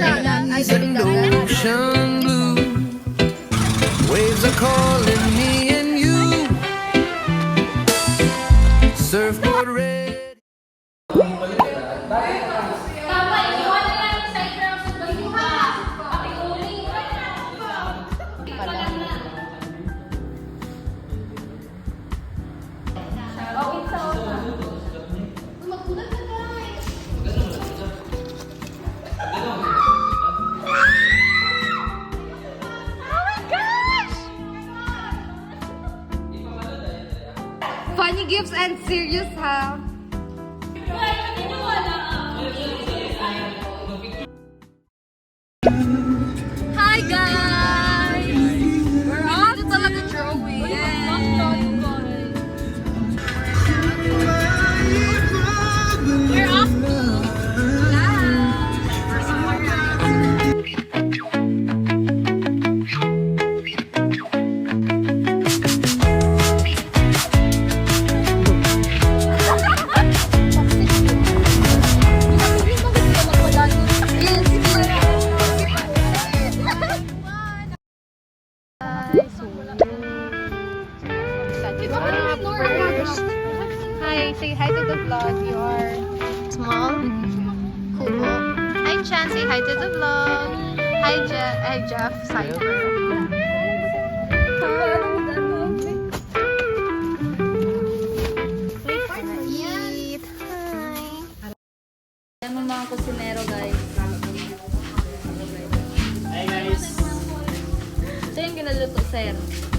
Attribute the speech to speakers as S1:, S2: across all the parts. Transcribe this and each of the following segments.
S1: skies and ocean blue. Waves are calling me and you. Surfboard red.
S2: Funny gifts and serious, ha? Hi, guys! We're off to talaga drawing. We're off to Hi, say hi to the vlog. You are small. Kubo. Hi, Chan. Say hi to the vlog. Hi, Jeff. Cypher. Eat. Hi. Yan ang mga kusinero, guys.
S3: Hi guys!
S2: Ito yung ginaluto, sir.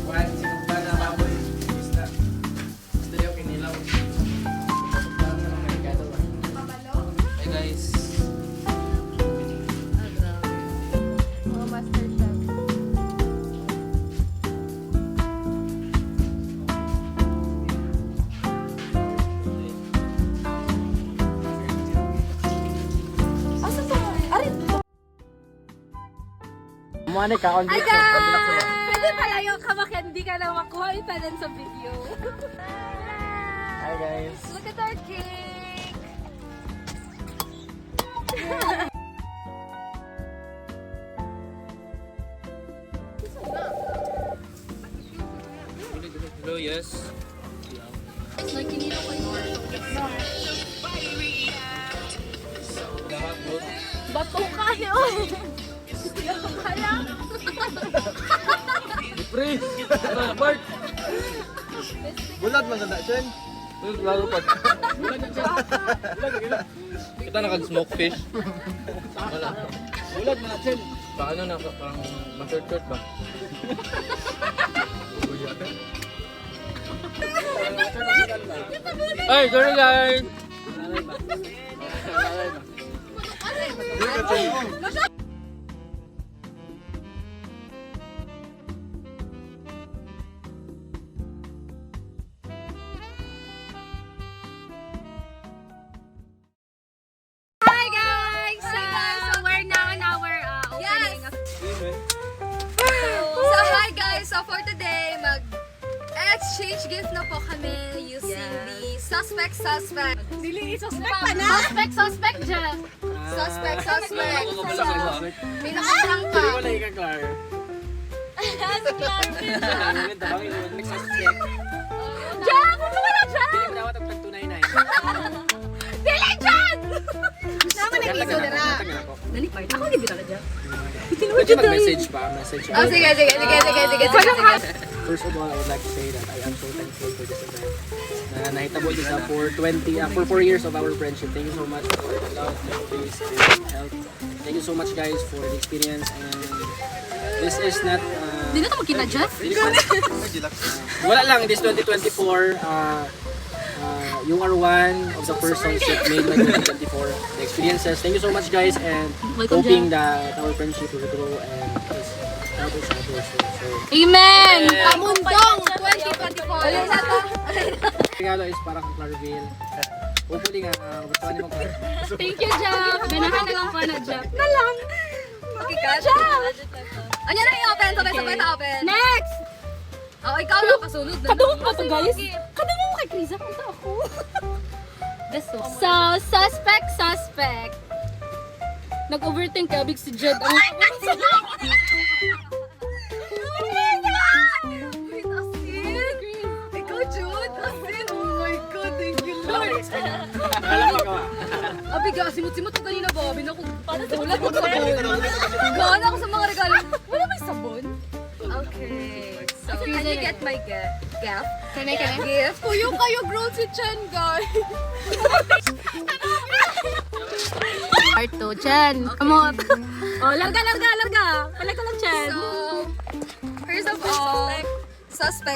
S3: Kuhan, sinumpa na baboy. Basta. Basta yung kinilaw. Sinumpa na ng Amerikano ba? Hi guys!
S2: Oh, Master Chef. Asa to? Arit!
S3: Muna ka on
S2: Hi
S3: video.
S2: guys! Pwede palayo ka bakit hindi ka lang makuha pa din sa video.
S3: Hi guys!
S2: Look at our cake!
S3: Hello, yes.
S2: Bato kayo! Kaya?
S3: Pre! Bart!
S4: Bulat man na Chen.
S3: Lalo pa. Kita nakag-smoke fish. Wala.
S4: Bulat man na Chen.
S3: Paano na? Parang ma-short-short ba? Ay, sorry guys!
S2: Hi guys! So we're now in our opening. So hi guys! So for today, mag-exchange gift na po kami using the suspect. Dili, suspect pa na! Suspect dyan! Suspect. Pinakalang ka.
S3: Wala ka, Clar.
S2: Si Clark din dyan!
S3: Suspect.
S2: Dyan! Kung wala dyan!
S3: Hindi mo dapat ang tag-299.
S2: Dili dyan! Naman nag-iso na na. Dali pa. Ako hindi bitala dyan.
S3: Pwede mag-message pa.
S2: Oh, sige.
S3: First of all, I would like to say that I am so thankful for this event. Na nahitabo this for 4 years of our friendship. Thank you so much for the love, the peace, the help. Thank you so much guys for the experience, and this is not
S2: Hindi na ito magkita dyan?
S3: wala lang, this 2024 you are one of the persons that made my 2024 the experiences. Thank you so much guys, and hoping that our friendship will grow and just help each other. So
S2: Amen! Kamundong 2024! Ayun na to.
S3: regalo is para kang Clarville. Hopefully nga, gustuhan niyo mag-Clar.
S2: Thank you, Jeff! Ganahan na lang ko na, Jeff. Na lang! Jeff! Ano na i-open? Sabay ta open. Next! Oh, ikaw na kasunod na. Kadungog pa to, guys. Kadungog mo kay Krisa. Punta ako. So, suspect. Nag-overthink ka, big si Jed. Ang
S5: Ikaw, Jude. Asin. Oh my God, thank you, Lord.
S3: Alam mo ka.
S5: Abi ka, simot-simot ko kanina ba? Abi na ako, wala ko sabon. Gana ako sa mga regalo. Wala may sabon? Okay. So, can you get my gift?
S2: Can I?
S5: Gift? Kuyo kayo, grown si Chen, guys.
S2: Part 2, Chen. Come on. Oh, larga. Palag ka lang, Chen.
S5: So, first of all,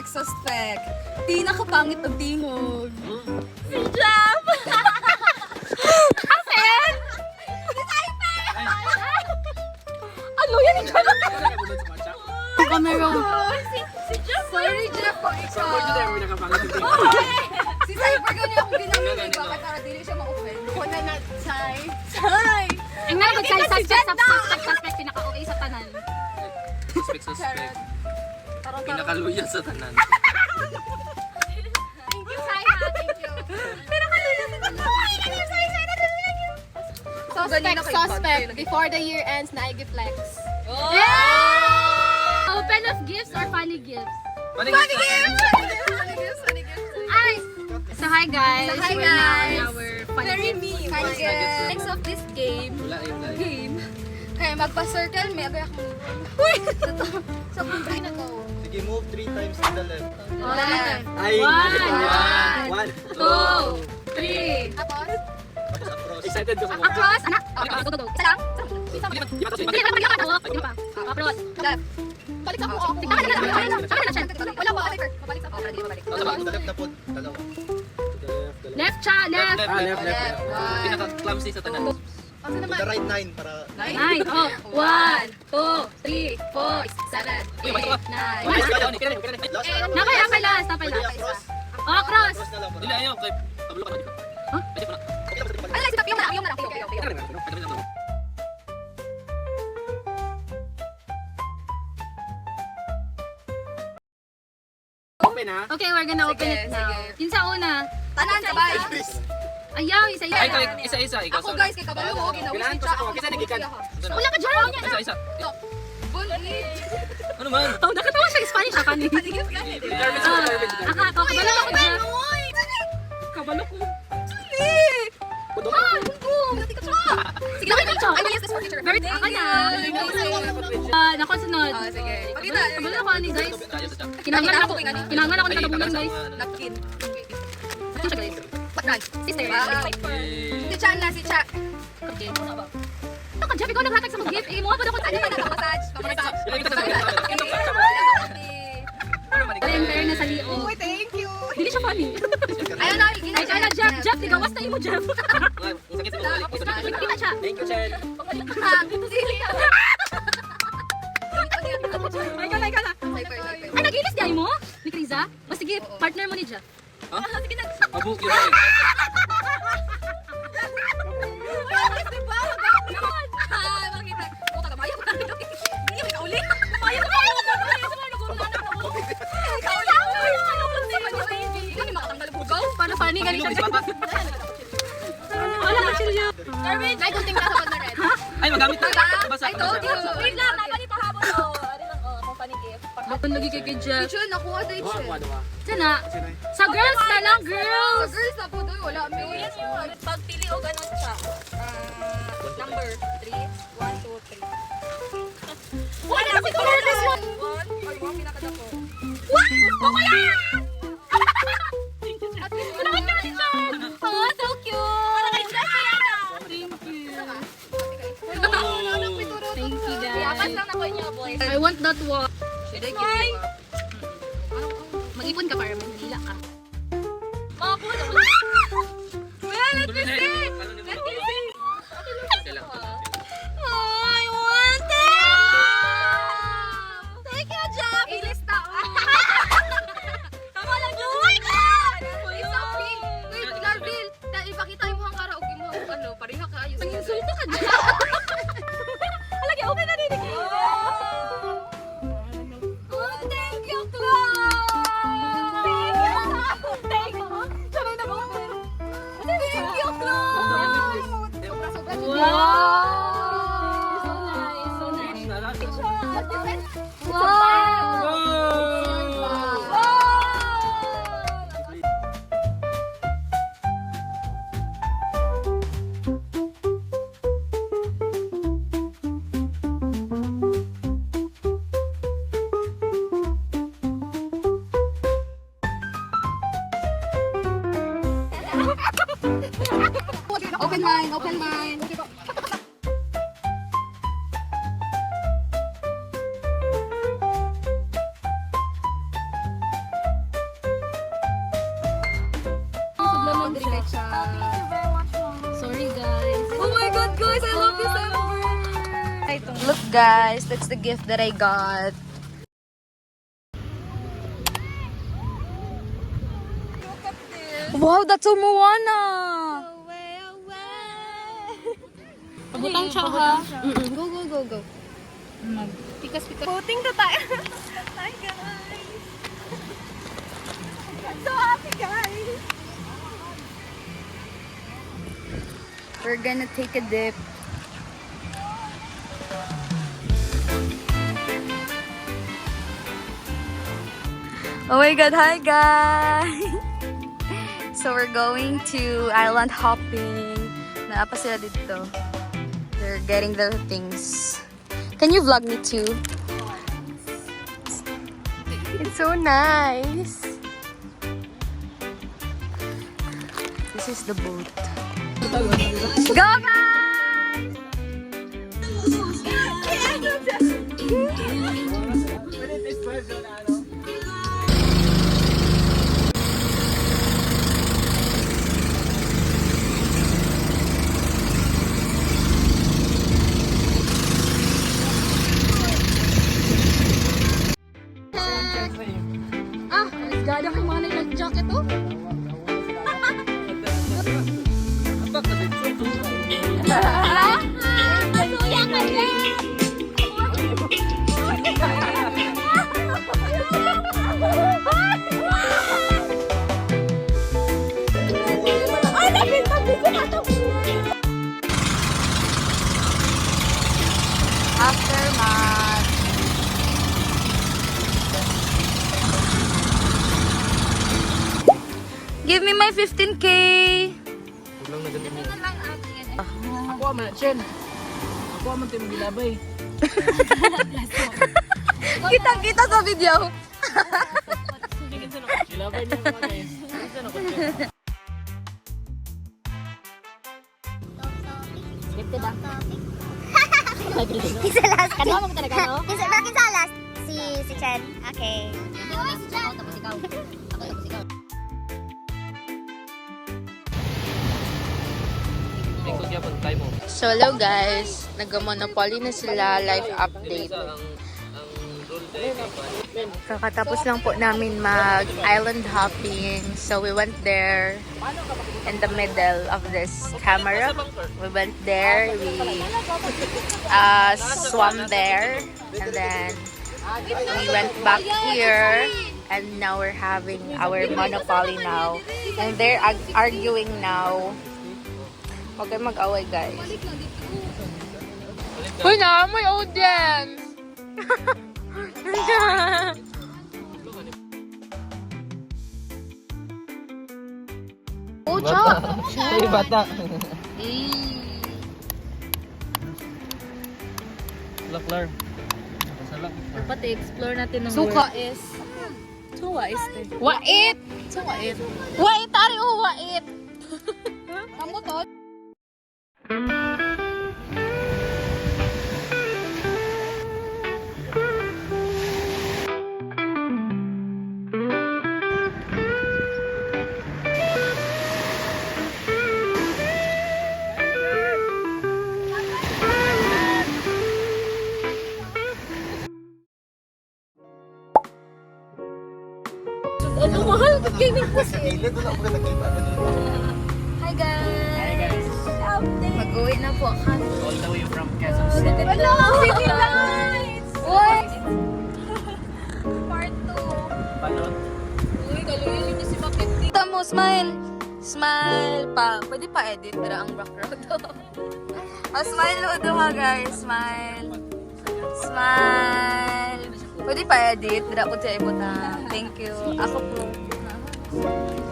S5: suspect. Di nakapangit ang tingog. Si Jam! Asen! Ano yan?
S2: Camera.
S5: Si Jeff! Sorry, Jeff, kung
S3: So, for today,
S5: ikaw.
S3: may nakapangit yung
S5: Si Cypher ganyan akong ginamit. Bakit para dili siya ma-offend? Ako na na, Chay!
S2: Ang nga suspect, pinaka-OA sa tanan.
S6: Suspect. Pinakaluya sa tanan.
S5: Thank you, Sai, ha? Thank you. Pero kanina si
S2: Suspect. Before the year ends, na I flex.
S5: Oh!
S2: Open of gifts or funny gifts?
S5: Funny gifts!
S2: Ay! So hi guys.
S5: So, hi,
S2: We're now
S5: guys.
S2: in our funny
S5: Very
S2: gifts.
S5: mean.
S6: Funny gifts.
S5: Next of this game,
S6: Wala eh.
S5: game. Kaya magpa-circle, may agay ako. Uy! So, kung try na to.
S4: Sige, move 3 times to the left.
S5: Left.
S3: Ay,
S2: One.
S3: 1.
S2: 2, 3.
S5: Tapos,
S4: Tapos across.
S3: Excited ko sa mga.
S2: Across, anak.
S5: go. Isa lang?
S3: Di ba to?
S2: Hindi pa. Across.
S5: Left. Balik ako.
S2: Tama na, Chen.
S5: Wala pa, balik. Babalik ako. Para di mabalik.
S4: To the left na po. Dalawa.
S2: Left, cha, left.
S3: Left.
S6: Pinaka-clumsy sa tanan.
S5: Kasi
S4: To the right 9 para...
S2: 9. Oh, 1, 2, 3, 4, 7, 8, 9.
S4: Last na lang.
S2: Napay last.
S4: Pwede across.
S2: Oh, cross.
S4: Cross na lang.
S6: Dili ayaw kay kabalo ka dito.
S2: Huh?
S6: Pwede pa na.
S5: Ay, si Tapio na lang.
S3: Open ha?
S2: Okay, we're gonna open it now. Yung sa una.
S5: Tanan, sabay.
S2: Ayaw, isa.
S6: Ay, isa-isa. Ikaw,
S5: Ako
S6: sorry.
S5: guys, kay Kabalo, ginawis
S3: Kailangan
S5: ni
S3: ko
S5: Cha.
S3: sa ako. Kasi nagikan.
S2: Wala ka dyan.
S6: Isa-isa.
S5: Bully.
S6: Ano man?
S2: Oh, nakatawa siya Spanish siya kanina.
S3: Garbage ko, garbage.
S2: Kabalo ako dyan. Kabalo ko.
S3: Pudok.
S5: Sige, okay, picture. I will use this for picture.
S2: Very ako na. Nako, sunod.
S5: Sige. Pakita.
S2: Kabalo ako ni guys.
S6: Tayo sa chat.
S2: Kinangan ako ni katabunan guys.
S5: Napkin.
S2: Ito siya guys.
S5: Patran.
S2: Sister.
S5: Si Cha na, si Cha.
S2: Okay. Ito ka, Jeff, ikaw naghatag sa mga gift. Eh, mga pa ako
S5: Ano
S2: tayo.
S5: na, massage. Massage.
S6: Ilagay kita sa
S2: In fairness sa Leo.
S5: Uy, thank you.
S2: Hindi siya funny.
S5: Ayun na,
S2: Ay, kaya Jeff, tigawas na mo, Jeff.
S6: Ang sakit sa mga.
S2: Kita siya.
S3: Thank you, Chen.
S2: Ay, kala. Ay, nag-ilis di mo? Ni Kriza? O sige, partner mo ni Jeff.
S6: Ha? Mabuk yun eh.
S2: Paano funny? Galing siya. Wala ka chill niya.
S5: Ay, kunting nasa pag na red.
S6: Ay, magamit na. Basa.
S5: I told you. Wait lang, napalit pa hapon ko. Ano lang, company gift.
S2: Ako lagi kay Jeff.
S5: Chill, nakuha tayo
S3: Duha,
S5: chill.
S3: duha.
S2: Diyan na. Sa girls na lang,
S5: Sa
S2: girls.
S5: girls na po doon, wala may.
S7: Pagpili o ganun siya. Number 3. 1, 2, 3.
S5: Wala na si Curtis mo.
S7: 1. Ay, 1 pinakadako.
S5: Oh, so cute.
S2: Thank you,
S7: Apat
S2: guys.
S7: lang na ko niya, boys.
S2: I want that one.
S5: Should I give you
S2: Mag-ipon ka para may nalila ka.
S7: Mga po naman.
S5: let me see.
S6: Ano ni
S5: Let
S6: mo?
S5: me see.
S6: Kailang.
S5: Oh, I want it. Thank you, Jeff. Ilista. Tama lang yun. Oh my God. It's so pink. Wait, Garville. Ipakita yung mukhang karaoke mo. Ano, pareha ka. Ayos.
S2: Insulto ka, Jeff.
S5: Alagi, okay na rin. Oh, thank you, Chloe. Thank you. Sanay na ba ako? Thank you, Chloe.
S2: mind, open mind. Sorry guys. Oh my god guys, I love December. Look guys, that's the gift that I got. Wow, that's a Moana. Pabutang siya ha. Go, go, go, go. Pikas-pikas. Voting na tayo. Hi guys. I'm so happy guys. We're gonna take a dip. Oh my god, hi guys. So we're going to island hopping. Naapa sila dito. They're getting their things. Can you vlog me too? It's so nice. This is the boat. Go guys! Gada kay mga nag-jacket oh. Kasuya ka din! Ay, nabit ko na to! Aftermath. Give me my 15K.
S3: Ako man, Chen. Ako man tayo magilabay.
S2: Kitang-kita sa video.
S3: Gilabay niya mga guys.
S8: Isa last. Kano mo talaga, no? Bakit sa last? Si Chen. Okay.
S2: Si Chen. Tapos ikaw. Tapos ikaw.
S5: So hello guys, nag-monopoly na sila, live update. Kakatapos lang po namin mag-island hopping. So we went there in the middle of this camera. We went there, we swam there, and then we went back here. And now we're having our monopoly now. And they're arguing now. Huwag kayo mag-away, guys. Uy na, may audience! Pucha!
S3: Ay, bata. Laklar.
S5: Dapat i-explore natin ng
S2: Suka is.
S5: Wait! Wait, tari o wait!
S2: Kamu to?
S5: Ano mahal? Gaming ko
S4: Sa gilid, wala ako nakita.
S2: Hi guys.
S3: Hi guys.
S2: Mag-uwi na po kami.
S3: All the way from Quezon City.
S2: Hello! City Lights! What?
S7: Part 2.
S3: Balot.
S7: Uy, galuhin niyo si Bakit.
S2: Kita mo, smile. Smile pa. Pwede pa edit, pero ang background. Smile udo ha guys. Smile. Smile. Pwede pa edit. Dira po siya ibutang. Thank you. Ako po.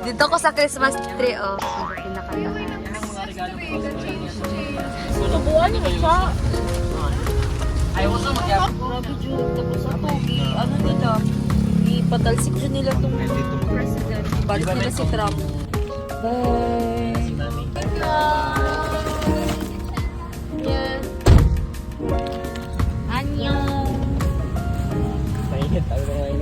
S2: Dito ko sa Christmas tree, oh. Pinakatahan.
S3: Yan ang mga regalo ko.
S5: Subuan niyo siya.
S3: Ayaw ko mag-yapon.
S5: Grabe, Jude. Tapos ako, ano nila? Ipatalsik dyan nila itong president. Balik nila si Trump. Bye!
S3: Si Mami. Tayo na ngayon.